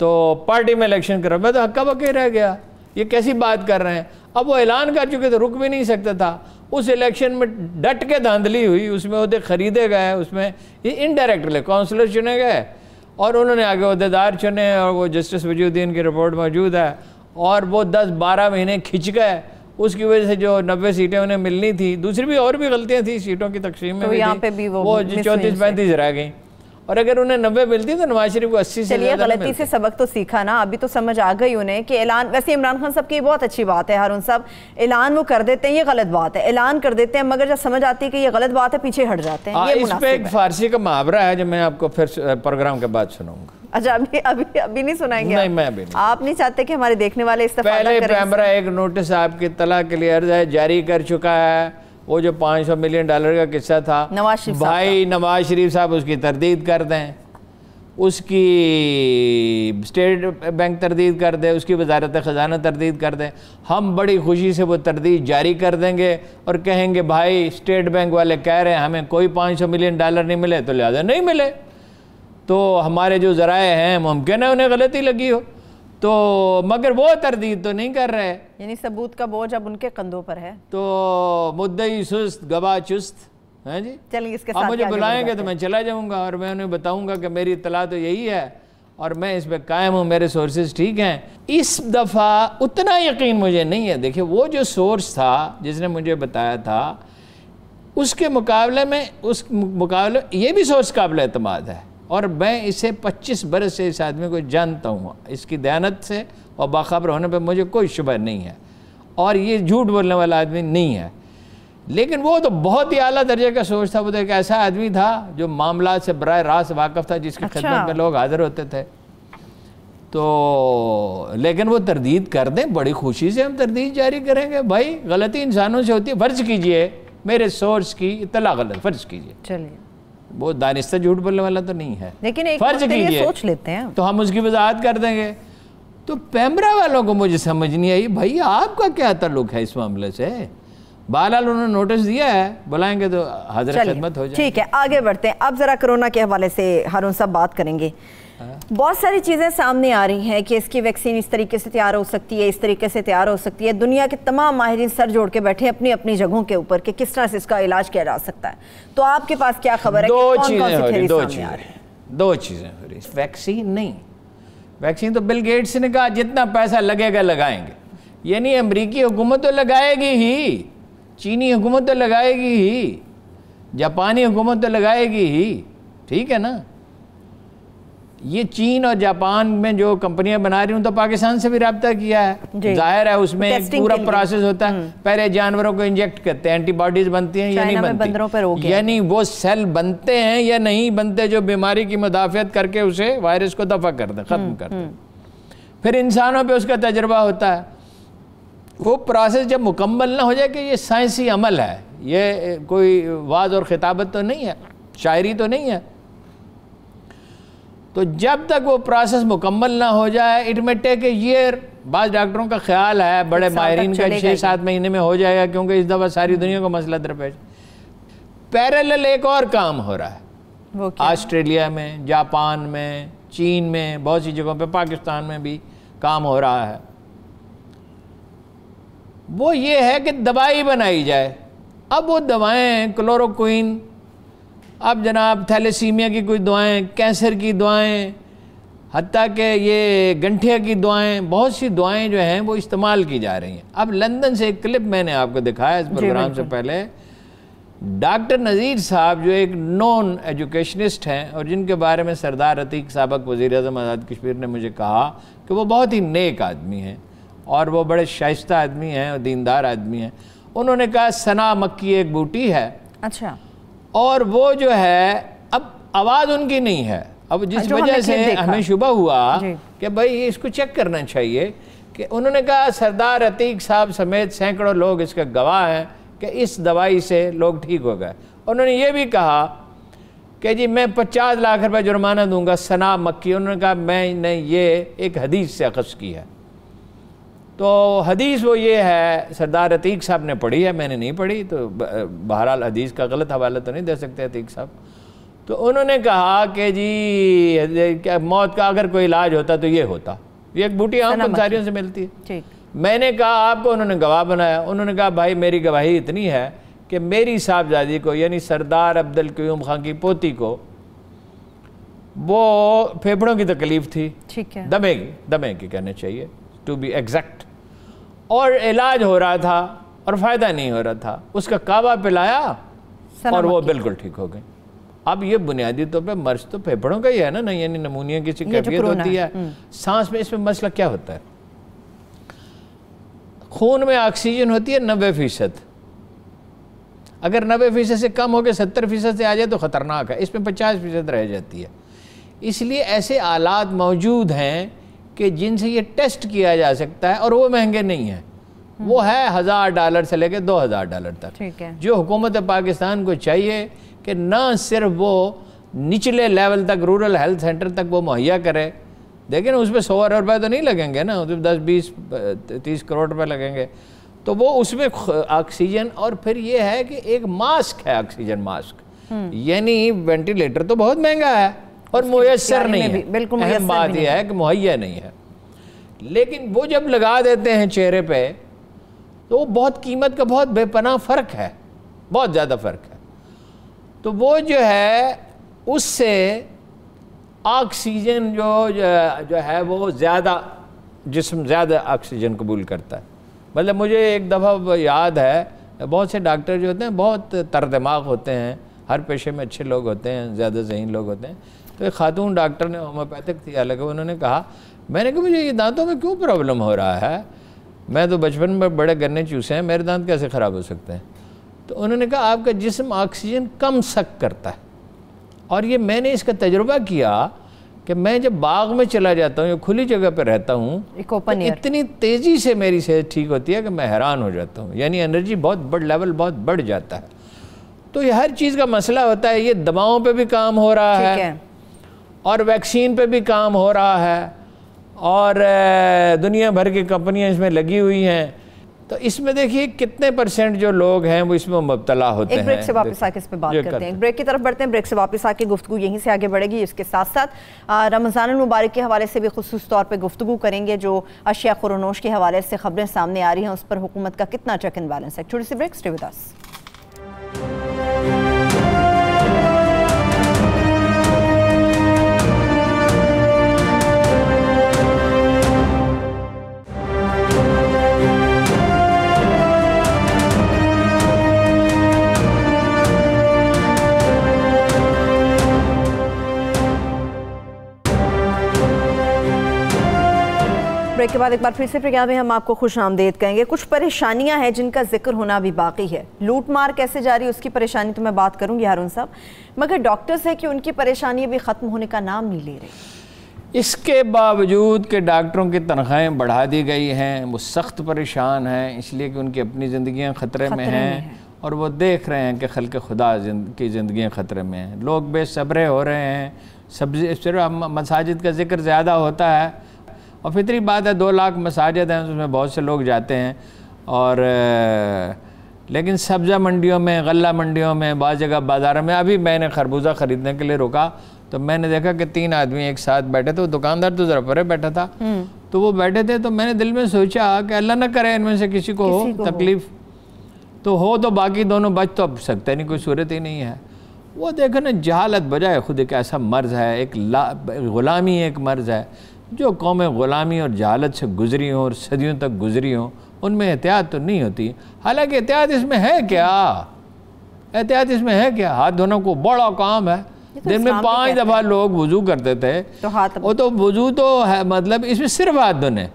तो पार्टी में इलेक्शन करो। मैं तो हक्का बक्के रह गया, ये कैसी बात कर रहे हैं? अब वो ऐलान कर चुके तो रुक भी नहीं सकता था। उस इलेक्शन में डट के धांधली हुई, उसमें अहदे खरीदे गए, उसमें ये इनडायरेक्टली काउंसलर चुने गए और उन्होंने आगे अहदेदार चुने, और वो जस्टिस वजूद्दीन की रिपोर्ट मौजूद है, और वो 10-12 महीने खिंच गए। उसकी वजह से जो 90 सीटें उन्हें मिलनी थी, दूसरी भी और भी गलतियां थी सीटों की तकसीम में, तो यहाँ पे भी वो 34-35 रह गई, और अगर उन्हें 90 मिलती तो नवाज शरीफ को 80 से ज़्यादा गलती से सबक तो सीखा ना, अभी तो समझ आ गई उन्हें कि ऐलान। वैसे इमरान खान साहब की बहुत अच्छी बात है हारून साहब, ऐलान वो कर देते हैं, ये गलत बात है, ऐलान कर देते हैं, मगर जब समझ आती है कि ये गलत बात है पीछे हट जाते हैं। इस पे एक फारसी का मुहावरा है जो मैं आपको फिर प्रोग्राम के बाद सुनाऊंगा। अच्छा, अभी नहीं सुनाएंगे? नहीं, मैं अभी नहीं। आप नहीं चाहते कि हमारे देखने वाले इस्तेफादा करें? पहले पैमरा एक नोटिस आपकी तला के लिए अर्ज है जारी कर चुका है। वो जो $500 मिलियन का किस्सा था, भाई नवाज शरीफ साहब उसकी तरदीद कर दें, उसकी स्टेट बैंक तरदीद कर दे, उसकी वजारत ख़जाना तरदीद कर दें। हम बड़ी खुशी से वो तरदीद जारी कर देंगे और कहेंगे भाई स्टेट बैंक वाले कह रहे हैं हमें कोई $500 मिलियन नहीं मिले तो लिहाजा नहीं मिले, तो हमारे जो ज़राए हैं मुमकिन है उन्हें गलती लगी हो, तो मगर वो तरदीद तो नहीं कर रहे। यानी सबूत का बोझ अब उनके कंधों पर है। तो मुद्दई सुस्त गवाह चुस्त है जी। चलिए इसके साथ मुझे बुलाएंगे तो मैं चला जाऊंगा और मैं उन्हें बताऊंगा कि मेरी इत्तला तो यही है और मैं इस पर कायम हूँ, मेरे सोर्सेज ठीक हैं। इस दफ़ा उतना यकीन मुझे नहीं है। देखिए वो जो सोर्स था जिसने मुझे बताया था उसके मुकाबले में, उस मुकाबले ये भी सोर्स काबिल एतमाद है और मैं इसे 25 बरस से इस आदमी को जानता हूँ, इसकी दयानत से और बाखबर होने पर मुझे कोई शुबह नहीं है और ये झूठ बोलने वाला आदमी नहीं है। लेकिन वो तो बहुत ही आला दर्जे का सोच था। वो तो एक ऐसा आदमी था जो मामला से बराह रास्त वाकिफ था, जिसकी खिदमत में लोग हाजिर होते थे। तो लेकिन वो तरदीद कर दें, बड़ी खुशी से हम तरदीद जारी करेंगे। भाई गलती इंसानों से होती है। फर्ज कीजिए मेरे सोर्स की इत्तला गलत, फर्ज कीजिए, चलिए वो दानिस्ता झूठ बोलने वाला तो नहीं है, लेकिन एक फर्ज कीजिए सोच लेते हैं तो हम उसकी वजाहत कर देंगे। तो पैमरा वालों को मुझे समझ नहीं आई, भाई आपका क्या ताल्लुक है इस मामले से? बहरहाल उन्होंने नोटिस दिया है, बुलाएंगे तो हाजिर खिदमत हो जाए। ठीक है, आगे बढ़ते हैं। अब जरा कोरोना के हवाले से हारून साहब बात करेंगे। बहुत सारी चीज़ें सामने आ रही हैं कि इसकी वैक्सीन इस तरीके से तैयार हो सकती है, इस तरीके से तैयार हो सकती है। दुनिया के तमाम माहिरीन सर जोड़ के बैठे अपनी अपनी जगहों के ऊपर कि किस तरह से इसका इलाज किया जा सकता है। तो आपके पास क्या खबर है? दो चीज़ें हो रही। वैक्सीन नहीं, वैक्सीन तो बिल गेट्स ने कहा जितना पैसा लगेगा लगाएंगे, यानी अमरीकी हुकूमत तो लगाएगी ही, चीनी हुकूमत तो लगाएगी ही, जापानी हुकूमत तो लगाएगी ही, ठीक है ना। ये चीन और जापान में जो कंपनियां बना रही हूँ तो पाकिस्तान से भी रब्ता किया है। जाहिर है उसमें एक पूरा प्रोसेस होता है, पहले जानवरों को इंजेक्ट करते हैं, एंटीबॉडीज बनती हैं या नहीं बनती, यानी वो सेल बनते हैं या नहीं बनते जो बीमारी की मुदाफियत करके उसे वायरस को दफा कर दें, खत्म कर दें। फिर इंसानों पे उसका तजर्बा होता है। वो प्रोसेस जब मुकम्मल ना हो जाए कि ये साइंसी अमल है, ये कोई वाज और खिताबत तो नहीं है, शायरी तो नहीं है, तो जब तक वो प्रोसेस मुकम्मल ना हो जाए इट में टेक ए ईयर। बाज़ डॉक्टरों का ख्याल है, बड़े माहिरीन का 6-7 महीने में हो जाएगा, क्योंकि इस दफ़ा सारी दुनिया को मसला दरपेश। पैरेलल एक और काम हो रहा है, वो ऑस्ट्रेलिया में, जापान में, चीन में, बहुत सी जगहों पे, पाकिस्तान में भी काम हो रहा है। वो ये है कि दवाई बनाई जाए। अब वो दवाएं क्लोरोक्विन, अब जनाब थैलेसीमिया की कोई दवाएं, कैंसर की दवाएं, हत्ता कि ये गंठिया की दवाएं, बहुत सी दवाएं जो हैं वो इस्तेमाल की जा रही हैं। अब लंदन से एक क्लिप मैंने आपको दिखाया इस प्रोग्राम से पहले, डॉक्टर नज़ीर साहब जो एक नॉन एजुकेशनिस्ट हैं और जिनके बारे में सरदार अतीक साबक वज़ीर-ए-आज़म आज़ाद कश्मीर ने मुझे कहा कि वो बहुत ही नेक आदमी हैं और वो बड़े शाइस्ता आदमी हैं और दीनदार आदमी हैं। उन्होंने कहा सना मक्की एक बूटी है, अच्छा, और वो जो है अब आवाज़ उनकी नहीं है। अब जिस वजह से हमें शुबा हुआ कि भाई इसको चेक करना चाहिए, कि उन्होंने कहा सरदार अतीक साहब समेत सैकड़ों लोग इसके गवाह हैं कि इस दवाई से लोग ठीक हो गए। उन्होंने ये भी कहा कि जी मैं 50 लाख रुपए जुर्माना दूंगा सना मक्की। उन्होंने कहा मैंने ये एक हदीस से अख़ज़ की है। तो हदीस वो ये है, सरदार अतीक साहब ने पढ़ी है, मैंने नहीं पढ़ी, तो बहरहाल हदीस का गलत हवाला तो नहीं दे सकते अतीक साहब। तो उन्होंने कहा कि जी क्या मौत का अगर कोई इलाज होता तो ये होता, ये एक बूटी आम पंसारियों से मिलती है। मैंने कहा आपको, उन्होंने गवाह बनाया। उन्होंने कहा भाई मेरी गवाही इतनी है कि मेरी साहबजादी को यानी सरदार अब्दुल क़य्यूम खां की पोती को वो फेफड़ों की तकलीफ थी, ठीक है, दमे की कहने चाहिए टू बी एग्जैक्ट, और इलाज हो रहा था और फ़ायदा नहीं हो रहा था। उसका कावा पिलाया और वो बिल्कुल ठीक हो गए। अब ये बुनियादी तौर पे मर्ज तो फेफड़ों का ही है ना, यानी नमूनिया की कैफियत होती है। सांस में इसमें मसला क्या होता है, खून में ऑक्सीजन होती है 90%, अगर 90% से कम हो के 70% से आ जाए तो ख़तरनाक है, इसमें 50% रह जाती है। इसलिए ऐसे आलात मौजूद हैं कि जिनसे ये टेस्ट किया जा सकता है और वो महंगे नहीं हैं। वो है $1000 से लेकर $2000 तक, ठीक है, जो हुकूमत पाकिस्तान को चाहिए कि न सिर्फ वो निचले लेवल तक, रूरल हेल्थ सेंटर तक वो मुहैया करे। देखिए ना, उसमें 100 अरब रुपये तो नहीं लगेंगे ना, उसमें 10-20-30 करोड़ रुपए लगेंगे। तो वो उसमें ऑक्सीजन, और फिर ये है कि एक मास्क है, ऑक्सीजन मास्क, यानी वेंटिलेटर तो बहुत महंगा है और मुयस्सर नहीं है, बिल्कुल अहम बात यह है कि मुहैया नहीं है। लेकिन वो जब लगा देते हैं चेहरे पे तो वो बहुत कीमत का बहुत बेपनाह फ़र्क है, बहुत ज़्यादा फ़र्क है। तो वो जो है उससे ऑक्सीजन जो है वो ज़्यादा, जिस्म ज़्यादा ऑक्सीजन कबूल करता है। मतलब मुझे एक दफ़ा याद है, बहुत से डॉक्टर जो होते हैं बहुत तरदिमाग होते हैं, हर पेशे में अच्छे लोग होते हैं, ज़्यादा ज़हीन लोग होते हैं। तो एक खातून डॉक्टर ने, होम्योपैथिक थी हालांकि, उन्होंने कहा, मैंने कहा मुझे ये दांतों में क्यों प्रॉब्लम हो रहा है, मैं तो बचपन में बड़े गन्ने चूसे हैं, मेरे दांत कैसे ख़राब हो सकते हैं। तो उन्होंने कहा आपका जिस्म ऑक्सीजन कम सक करता है। और ये मैंने इसका तजुर्बा किया कि मैं जब बाग में चला जाता हूँ या खुली जगह पर रहता हूँ तो इतनी तेज़ी से मेरी सेहत ठीक होती है कि मैं हैरान हो जाता हूँ, यानी एनर्जी बहुत लेवल बहुत बढ़ जाता है। तो ये हर चीज़ का मसला होता है। ये दवाओं पे भी काम हो रहा है और वैक्सीन पे भी काम हो रहा है और दुनिया भर की कंपनियां इसमें लगी हुई हैं। तो इसमें देखिए कितने % जो लोग हैं वो इसमें मुब्तला होते हैं। एक ब्रेक से वापस आके इस पे बात करते हैं, ब्रेक की तरफ बढ़ते हैं। ब्रेक से वापस आके गुफ्तगू यहीं से आगे बढ़ेगी। इसके साथ साथ रमज़ान मुबारक के हवाले से भी खुसूस तौर पे गुफ्तगू करेंगे। जो अशिया खुरनोश के हवाले से खबरें सामने आ रही हैं उस पर हुकूमत का कितना चेक एंड बैलेंस है। छोटी सी break, stay with us. Break के बाद एक बार फिर से प्रोग्राम में हम आपको खुश आमदेद कहेंगे। कुछ परेशानियां हैं जिनका जिक्र होना अभी बाकी है। लूट मार कैसे जारी है उसकी परेशानी तो मैं बात करूंगी हारून साहब, मगर डॉक्टर्स है कि उनकी परेशानी अभी ख़त्म होने का नाम नहीं ले रही। इसके बावजूद कि डॉक्टरों की तनख्वाहें बढ़ा दी गई हैं, वो सख्त परेशान हैं, इसलिए कि उनकी अपनी ज़िंदगियाँ ख़तरे में हैं और वो देख रहे हैं कि खल्क़ खुदा की ज़िंदगियाँ ख़तरे में हैं। लोग बेसब्रे हो रहे हैं। सिर्फ मसाजिद का जिक्र ज़्यादा होता है और फितरी बात है, 2 लाख मसाजिद हैं, उसमें बहुत से लोग जाते हैं और लेकिन सब्ज़ा मंडियों में, गल्ला मंडियों में, बाज़ जगह बाज़ारों में, अभी मैंने खरबूजा ख़रीदने के लिए रुका तो मैंने देखा कि 3 आदमी एक साथ बैठे थे। वो दुकानदार तो ज़रा परे बैठा था, तो वो बैठे थे, तो मैंने दिल में सोचा कि अल्लाह न करे इनमें से किसी को हो तकलीफ़, तो हो तो बाकी दोनों बच तो अब सकते नहीं, कोई सूरत ही नहीं है। वो देखो ना, जहालत बजाय खुद एक ऐसा मर्ज़ है, एक ग़ुलामी एक मर्ज़ है। जो कौमें ग़ुलामी और जहालत से गुज़री हों और सदियों तक गुज़री हों, उनमें एहतियात तो नहीं होती। हालांकि एहतियात इसमें है क्या? एहतियात इसमें है क्या? हाथ धोना को बड़ा काम है। तो दिन में 5 दफ़ा लोग वुज़ू करते थे, तो हाथ वो तो वुज़ू तो है, मतलब इसमें सिर्फ हाथ धोने।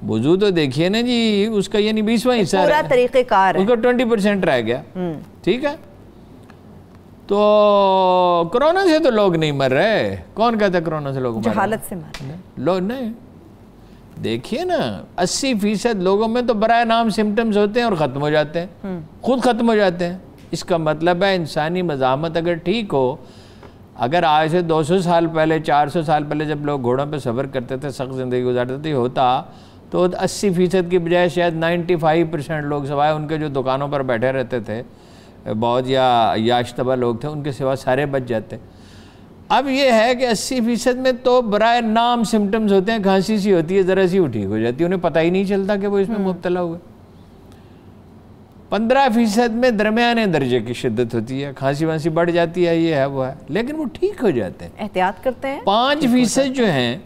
वुज़ू तो देखिए ना जी, उसका यानी 20वां हिस्सा पूरा तरीक़ेकार उसका 20% रह गया। ठीक है, तो कोरोना से तो लोग नहीं मर रहे। कौन कहता कोरोना से लोग मर रहे? जहालत से मर रहे लोग नहीं। देखिए ना, 80% लोगों में तो बराए नाम सिम्टम्स होते हैं और ख़त्म हो जाते हैं, खुद ख़त्म हो जाते हैं। इसका मतलब है इंसानी मज़ामत अगर ठीक हो, अगर आज से 200 साल पहले, 400 साल पहले जब लोग घोड़ों पे सफ़र करते थे, सख्त ज़िंदगी गुजारते थे, होता तो 80% की बजाय शायद 95% लोग सिवाय उनके जो दुकानों पर बैठे रहते थे, बहुत या याश्तबा लोग थे, उनके सिवा सारे बच जाते। अब ये है कि 80% में तो बराए नाम सिम्टम्स होते हैं, खांसी सी होती है, ज़रा सी वो ठीक हो जाती है, उन्हें पता ही नहीं चलता कि वो इसमें मुब्तला हुए। 15% में दरमियाने दर्जे की शिद्दत होती है, खांसी वांसी बढ़ जाती है, ये है वो है, लेकिन वो ठीक हो जाते हैं, एहतियात करते हैं। 5% जो हैं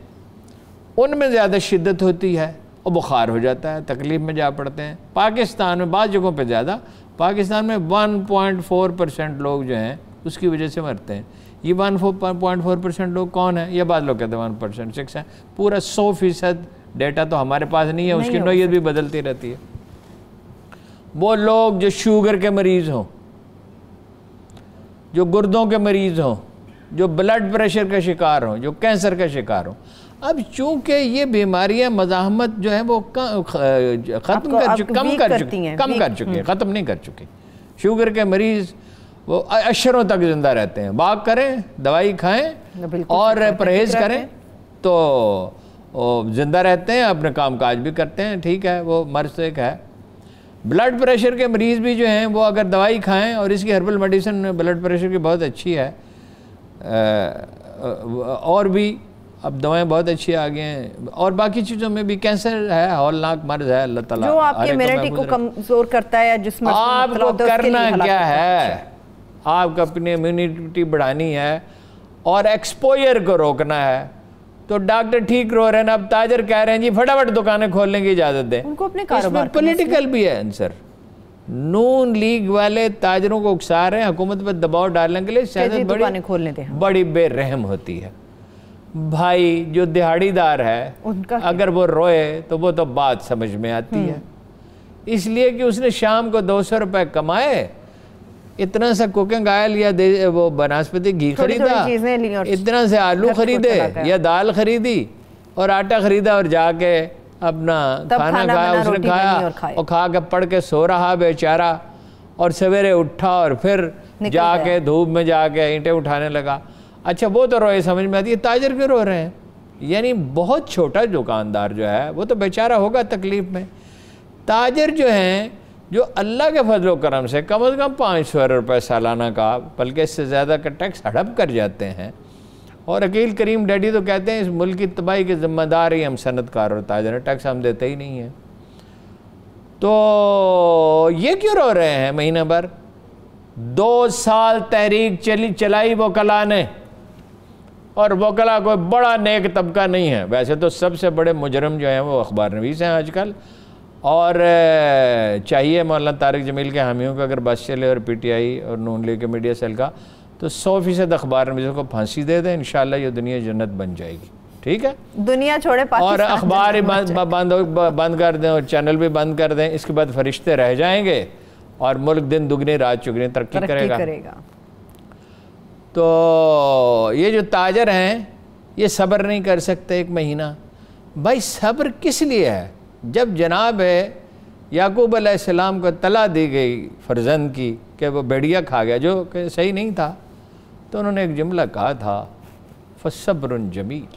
उनमें ज़्यादा शिद्दत होती है और बुखार हो जाता है, तकलीफ़ में जा पड़ते हैं। पाकिस्तान में बाज़ जगहों पे ज़्यादा, पाकिस्तान में 1.4% लोग जो हैं उसकी वजह से मरते हैं। ये 1.4% लोग कौन है? ये बात लोग कहते हैं 1%, 6 है। पूरा 100% डेटा तो हमारे पास नहीं है, उसकी नौयत भी बदलती रहती है। वो लोग जो शुगर के मरीज़ हों, जो गुर्दों के मरीज़ हों, जो ब्लड प्रेशर का शिकार हों, जो कैंसर का शिकार हों, अब चूंकि ये बीमारियां मज़ाहमत जो है वो कम कर चुकी हैं, ख़त्म नहीं कर चुकी। शुगर के मरीज़ वो अशरों तक ज़िंदा रहते हैं, बाग करें, दवाई खाएं और परहेज़ करें तो ज़िंदा रहते हैं, अपने काम काज भी करते हैं, ठीक है, वो मर्ज़ तो एक है। ब्लड प्रेशर के मरीज़ भी जो हैं वो अगर दवाई खाएं, और इसकी हर्बल मेडिसिन ब्लड प्रेशर की बहुत अच्छी है, और भी अब दवाएं बहुत अच्छी आ गई हैं, और बाकी चीज़ों में भी। कैंसर है, हौलनाक मर्ज़ है, अल्लाह ताला जो आपकी इम्यूनिटी को कमज़ोर करता है, जिसमें आपको करना क्या है? आपको अपनी इम्यूनिटी बढ़ानी है और एक्सपोजर को रोकना है। तो डॉक्टर ठीक रो रहे हैं, अब ताजर कह रहे हैं जी फटाफट दुकानें खोलने की इजाज़त दें, उनको अपने कारोबार। पॉलिटिकल भी है आंसर। नून लीग वाले ताजरों को उकसा रहे हैं हुकूमत पर दबाव डालने के लिए, शायद खोलने दें, बड़ी बेरहम होती है। भाई जो दिहाड़ीदार है उनका अगर वो रोए तो वो तो बात समझ में आती है, इसलिए कि उसने शाम को 200 रुपए कमाए, इतना सा कुकिंग ऑयल या वो बनास्पति घी खरीदा, इतना से आलू खरीदे या दाल खरीदी और आटा खरीदा और जाके अपना खाना खाया, उसने खाया और खा के पढ़ के सो रहा बेचारा, और सवेरे उठा और फिर जाके धूप में जाके ईंटें उठाने लगा। अच्छा, वो तो रोए, समझ में आती है। ताजर क्यों रो रहे हैं? यानी बहुत छोटा दुकानदार जो है वो तो बेचारा होगा तकलीफ़ में। ताजर जो हैं, जो अल्लाह के फजल करम से कम 500 रुपये सालाना का, बल्कि इससे ज़्यादा का टैक्स हड़प कर जाते हैं, और अकील करीम डैडी तो कहते हैं इस मुल्क की तबाही के ज़िम्मेदार ही हम सनतकार और ताजर हैं, टैक्स हम देते ही नहीं हैं। तो ये क्यों रो रहे हैं महीने भर? 2 साल तहरीक चलाई वकला ने, और वकला कोई बड़ा नेक तबका नहीं है। वैसे तो सबसे बड़े मुजरम जो हैं वो अखबार नवीस हैं आजकल, और चाहिए मौलाना तारिक जमील के हामियों का अगर बस चले और PTI और नून लीग के मीडिया सेल का, तो 100% अखबार नवीसों को फांसी दे दें, इंशाअल्लाह ये दुनिया जन्नत बन जाएगी। ठीक है, दुनिया छोड़े और अखबार ही बंद कर दें और चैनल भी बंद कर दें, इसके बाद फरिश्ते रह जाएंगे और मुल्क दिन दुगनी रात चुगनी तरक्की करेगा। तो ये जो ताजर हैं ये सब्र नहीं कर सकते 1 महीना। भाई सब्र किस लिए है? जब जनाब याकूब अलैहिस्सलाम को तला दी गई फर्जंद की कि वो भेड़िया खा गया, जो कि सही नहीं था, तो उन्होंने एक जुमला कहा था, फसब्रुन जमील,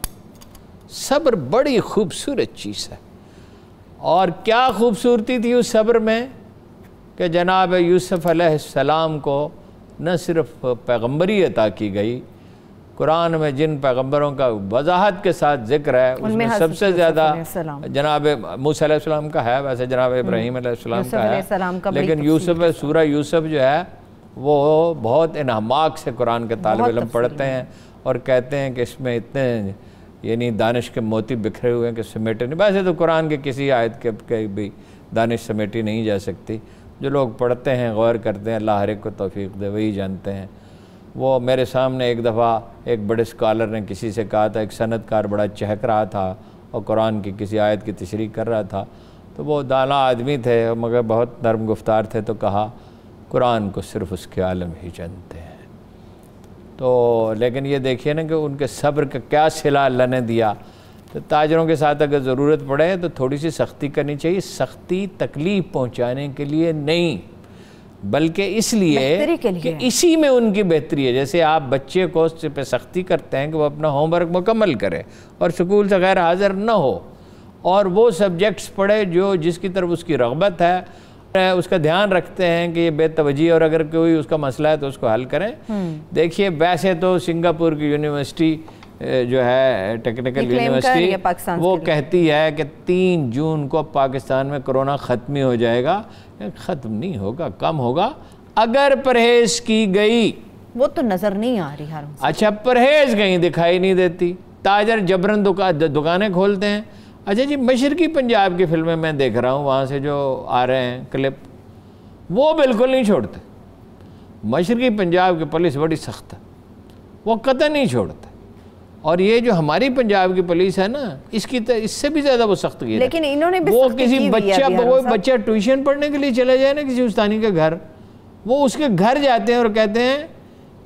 सब्र बड़ी खूबसूरत चीज़ है। और क्या खूबसूरती थी उस सब्र में कि जनाब यूसुफ अलैहिस्सलाम को न सिर्फ पैगम्बरी अता की गई, कुरान में जिन पैगम्बरों का वजाहत के साथ जिक्र है उसमें सबसे ज़्यादा जनाब मूसा अलैहिस्सलाम का है, वैसे जनाब इब्राहीम अलैहिस्सलाम का है, लेकिन यूसुफ, सूरह यूसुफ जो है वो बहुत इन्हमाक से कुरान के तालिब इल्म पढ़ते हैं और कहते हैं कि इसमें इतने यानी दानिश के मोती बिखरे हुए हैं कि समेटे नहीं। वैसे तो कुरान के किसी आयत के भी दानिश समेटी नहीं जा सकती। जो लोग पढ़ते हैं, गौर करते हैं, अल्लाह हर एक को तौफीक दे, वही जानते हैं। वो मेरे सामने एक दफ़ा एक बड़े स्कॉलर ने किसी से कहा था, एक सनदकार बड़ा चहक रहा था और कुरान की किसी आयत की तशरीह कर रहा था, तो वो दाना आदमी थे मगर बहुत नरम गुफ्तार थे, तो कहा कुरान को सिर्फ़ उसके आलम ही जानते हैं। तो लेकिन ये देखिए ना कि उनके सब्र का क्या सिला अल्लाह ने दिया। तो ताजरों के साथ अगर ज़रूरत पड़े तो थोड़ी सी सख्ती करनी चाहिए। सख्ती तकलीफ़ पहुँचाने के लिए नहीं, बल्कि इसलिए कि इसी में उनकी बेहतरी है। जैसे आप बच्चे को उस पे सख्ती करते हैं कि वो अपना होमवर्क मुकम्मल करे और स्कूल से गैर हाज़िर न हो और वो सब्जेक्ट्स पढ़े जो जिसकी तरफ उसकी रग़बत है, उसका ध्यान रखते हैं कि ये बेतवजी, और अगर कोई उसका मसला है तो उसको हल करें। देखिए वैसे तो सिंगापुर की यूनिवर्सिटी जो है टेक्निकल यूनिवर्सिटी वो कहती है कि 3 जून को पाकिस्तान में कोरोना ख़त्म ही हो जाएगा। ख़त्म नहीं होगा, कम होगा अगर परहेज़ की गई। वो तो नज़र नहीं आ रही हारून। अच्छा, परहेज़ कहीं दिखाई नहीं देती। ताजर जबरन दुकानें खोलते हैं। अच्छा जी, मशरकी पंजाब की फिल्में मैं देख रहा हूँ, वहाँ से जो आ रहे हैं क्लिप, वो बिल्कुल नहीं छोड़ते। मशरकी पंजाब की पुलिस बड़ी सख्त है, वो कतई नहीं छोड़ते। और ये जो हमारी पंजाब की पुलिस है ना, इससे भी ज़्यादा वो सख्त की। लेकिन इन्होंने भी वो किसी बच्चा ट्यूशन पढ़ने के लिए चले जाए ना किसी उस्तानी के घर, वो उसके घर जाते हैं और कहते हैं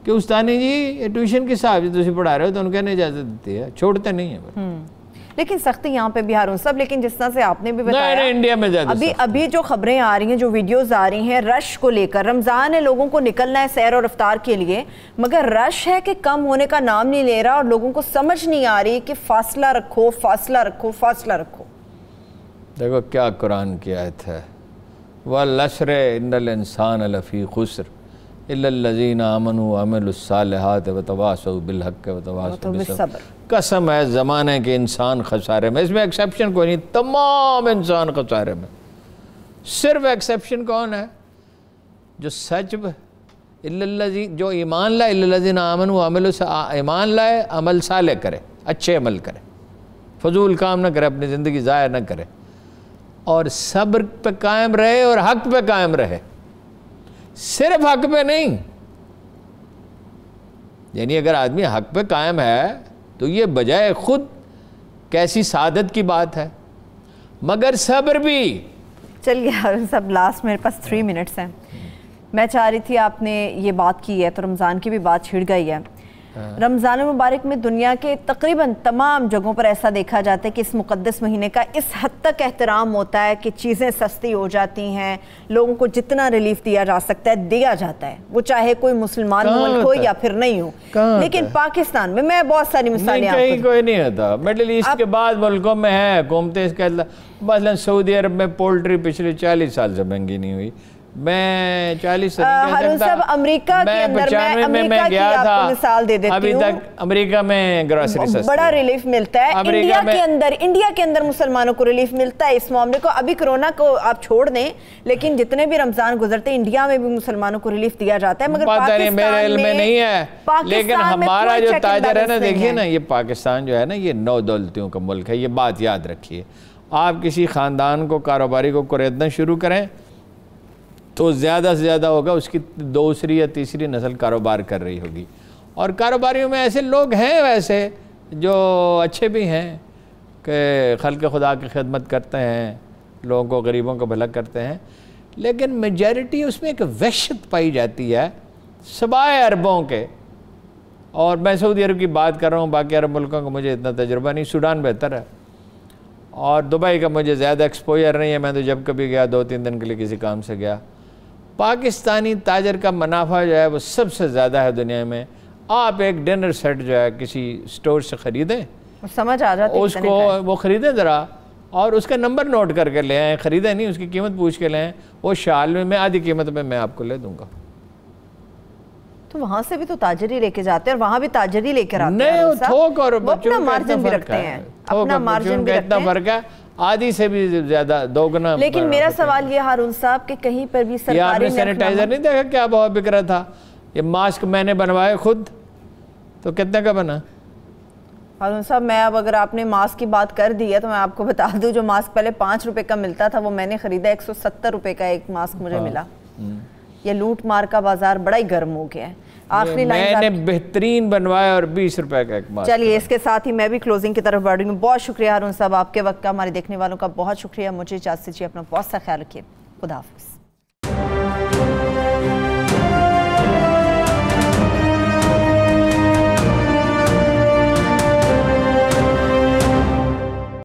कि उस्तानी जी ये ट्यूशन के साहब जी तुम पढ़ा रहे हो, तो उनको कहने इजाज़त देती है, छोड़ते नहीं है। लेकिन सख्ती यहाँ पे भी हारून साहब, लेकिन जिस तरह से आपने भी बताया इंडिया में अभी जो खबरें आ रही हैं, जो वीडियोस आ रही हैं रश को लेकर, रमज़ान है, लोगों को निकलना है सैर और इफ्तार के लिए, मगर रश है कि कम होने का नाम नहीं ले रहा और लोगों को समझ नहीं आ रही कि फासला रखो, फासला रखो, फासला रखो। देखो क्या कुरान की आयत है, वल्अस्र इन्नल इंसान लफ़ी खुस्र इल्लल्लज़ीना आमनू व अमिलुस्सालिहात व तवासौ बिल हक़्क़ि व तवासौ बिस्सब्र। कसम है ज़माने के इंसान खसारे में, इसमें एक्सेप्शन कोई नहीं, तमाम इंसान खसारे में। सिर्फ एक्सेप्शन कौन है? जो सच इल्लल्लज़ी, जो ईमान लाए, इल्लल्लज़ीना आमनू अमल, ईमान लाए, अमल साले करे, अच्छे अमल करे, फजूल काम न करे, अपनी ज़िंदगी ज़ाया न करे, और सब्र पे कायम रहे और हक़ पे कायम रहे। सिर्फ हक़ पे नहीं, यानी अगर आदमी हक़ पे कायम है तो ये बजाय खुद कैसी सादत की बात है, मगर सब्र भी। चलिए हारून साहब, लास्ट मेरे पास 3 मिनट्स हैं। मैं चाह रही थी, आपने ये बात की है तो रमज़ान की भी बात छिड़ गई है। रमज़ान मुबारक में दुनिया के तकरीबन तमाम जगहों पर ऐसा देखा जाता है कि इस मुक़द्दस महीने का इस हद तक एहतराम होता है कि चीज़ें सस्ती हो जाती हैं, लोगों को जितना रिलीफ दिया जा सकता है दिया जाता है, वो चाहे कोई मुसलमान मुल्क हो या फिर नहीं हो। लेकिन पाकिस्तान में, मैं बहुत सारी मिसालें, कहीं कोई नहीं होता। मिडिल ईस्ट के बाद मुल्कों में है हुकूमतें, इसका मसलन सऊदी अरब में पोल्ट्री पिछले 40 साल से महंगी नहीं हुई। मैं 40 हारून साहब, अमेरिका के अंदर मैं गया था, मिसाल दे देती हूं, अभी तक अमेरिका में ग्रोसरी सस्ती, बड़ा रिलीफ मिलता है। इंडिया के अंदर मुसलमानों को रिलीफ मिलता है इस मामले को। अभी कोरोना को आप छोड़ दें, लेकिन जितने भी रमजान गुजरते हैं इंडिया में भी मुसलमानों को रिलीफ दिया जाता है, मगर मेरे इल्म में नहीं है। लेकिन हमारा जो ताजर है ना, देखिए ना, ये पाकिस्तान जो है ना, ये 9 दौलतियों का मुल्क है। ये बात याद रखिए। आप किसी ख़ानदान को, कारोबारी को कुरेदना शुरू करें तो ज़्यादा से ज़्यादा होगा उसकी 2री या 3री नस्ल कारोबार कर रही होगी। और कारोबारियों में ऐसे लोग हैं वैसे जो अच्छे भी हैं कि खल्क़ खुदा की खिदमत करते हैं, लोगों को, गरीबों को भला करते हैं, लेकिन मेजॉरिटी उसमें एक वहशत पाई जाती है सवाए अरबों के। और मैं सऊदी अरब की बात कर रहा हूँ, बाकी अरब मुल्कों का मुझे इतना तजुर्बा नहीं। सूडान बेहतर है और दुबई का मुझे ज़्यादा एक्सपोजर नहीं है, मैं तो जब कभी गया 2-3 दिन के लिए किसी काम से गया। पाकिस्तानी ताजर का मुनाफा जो है वो सबसे ज़्यादा है दुनिया में। आप एक डिनर सेट जो है किसी स्टोर से ख़रीदें, समझ आ जाती है उसको वो ख़रीदें ज़रा और उसका नंबर नोट करके ले आएँ, ख़रीदें नहीं, उसकी कीमत पूछ के ले आएँ। वो शाल में मैं आधी कीमत में मैं आपको ले दूँगा। तो वहाँ से भी तो ताजरी लेके जाते हैं और वहाँ भी ताजरी लेकर आते हैं। नहीं, थोक और अपना मार्जिन भी रखते हैं, अपना मार्जिन भी रखते हैं। इतना फर्क है, आधी से भी ज़्यादा, दोगुना। लेकिन मेरा सवाल ये हारून साहब कि कहीं पर भी सरकारी आपने सैनिटाइजर नहीं देखा क्या भाव बिक रहा था? ये मास्क मैंने बनवाए खुद, तो कितने का बना? हारून साहब, मैं अब अगर आपने मास्क की बात कर दी है तो मैं आपको बता दूं, जो मास्क पहले 5 रुपए का मिलता था वो मैंने खरीदा 170 रुपए का एक मास्क मुझे मिला। ये लूट मार का बाजार बड़ा ही गर्म हो गया है। आखिरी मैंने बेहतरीन बनवाया और 20 रुपए का एक मास्क। चलिए, इसके साथ ही मैं भी क्लोजिंग की तरफ बढ़ रही हूँ। बहुत शुक्रिया हारून साहब आपके वक्त का, हमारे देखने वालों का बहुत शुक्रिया। मुझे इजाज़त दीजिए, अपना बहुत सा ख्याल रखिए। खुदा हाफिज़।